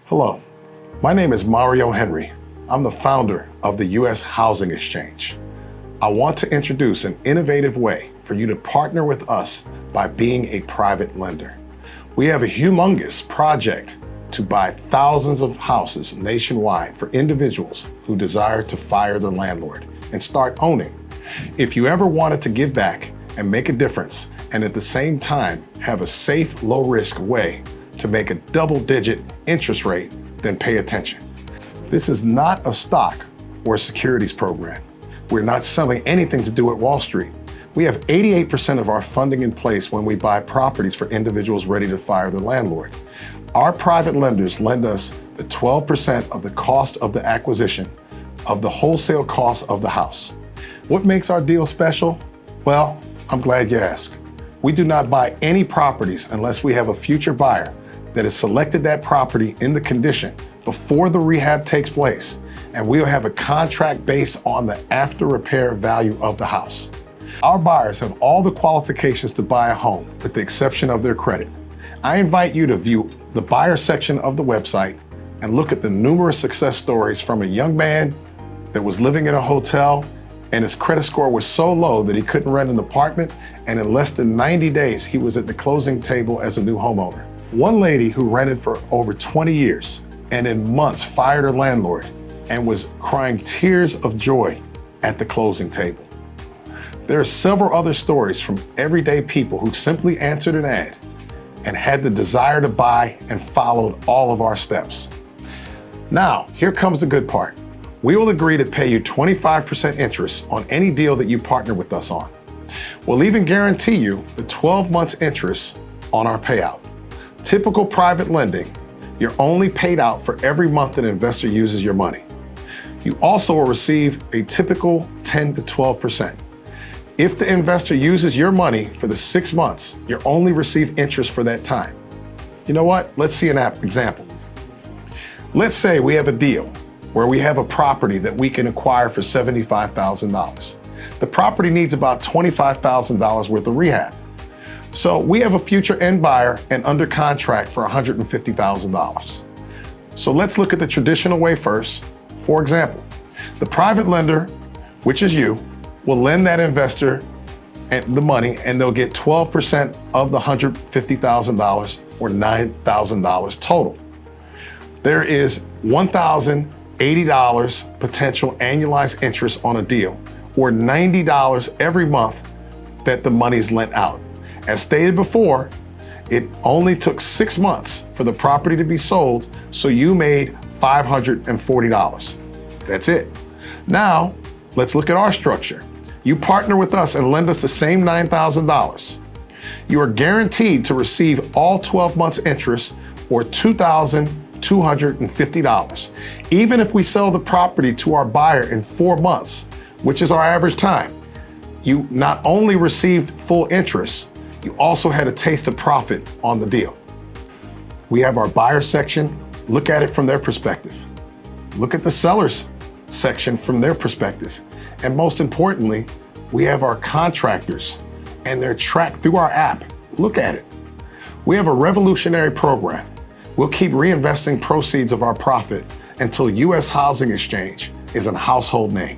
Hello, my name is Mario Henry. I'm the founder of the US Housing Exchange. I want to introduce an innovative way for you to partner with us by being a private lender. We have a humongous project to buy thousands of houses nationwide for individuals who desire to fire the landlord and start owning. If you ever wanted to give back and make a difference, and at the same time have a safe, low-risk way to make a double-digit interest rate, then pay attention. This is not a stock or a securities program. We're not selling anything to do at Wall Street. We have 88% of our funding in place when we buy properties for individuals ready to fire their landlord. Our private lenders lend us the 12% of the cost of the acquisition of the wholesale cost of the house. What makes our deal special? Well, I'm glad you asked. We do not buy any properties unless we have a future buyer that has selected that property in the condition before the rehab takes place, and we'll have a contract based on the after repair value of the house. Our buyers have all the qualifications to buy a home with the exception of their credit. I invite you to view the buyer section of the website and look at the numerous success stories from a young man that was living in a hotel and his credit score was so low that he couldn't rent an apartment, and in less than 90 days, he was at the closing table as a new homeowner. One lady who rented for over 20 years and in months fired her landlord and was crying tears of joy at the closing table. There are several other stories from everyday people who simply answered an ad and had the desire to buy and followed all of our steps. Now, here comes the good part. We will agree to pay you 25% interest on any deal that you partner with us on. We'll even guarantee you the 12 months interest on our payout. Typical private lending, you're only paid out for every month an investor uses your money. You also will receive a typical 10 to 12%. If the investor uses your money for the 6 months, you'll only receive interest for that time. You know what? Let's see an example. Let's say we have a deal where we have a property that we can acquire for $75,000. The property needs about $25,000 worth of rehab. So we have a future end buyer and under contract for $150,000. So let's look at the traditional way first. For example, the private lender, which is you, will lend that investor the money and they'll get 12% of the $150,000 or $9,000 total. There is $1,080 potential annualized interest on a deal, or $90 every month that the money's lent out. As stated before, it only took 6 months for the property to be sold, so you made $540. That's it. Now, let's look at our structure. You partner with us and lend us the same $9,000. You are guaranteed to receive all 12 months interest, or $2,250. Even if we sell the property to our buyer in 4 months, which is our average time, you not only received full interest, you also had a taste of profit on the deal. We have our buyer section. Look at it from their perspective. Look at the sellers section from their perspective. And most importantly, we have our contractors and they're tracked through our app. Look at it. We have a revolutionary program. We'll keep reinvesting proceeds of our profit until US Housing Exchange is a household name.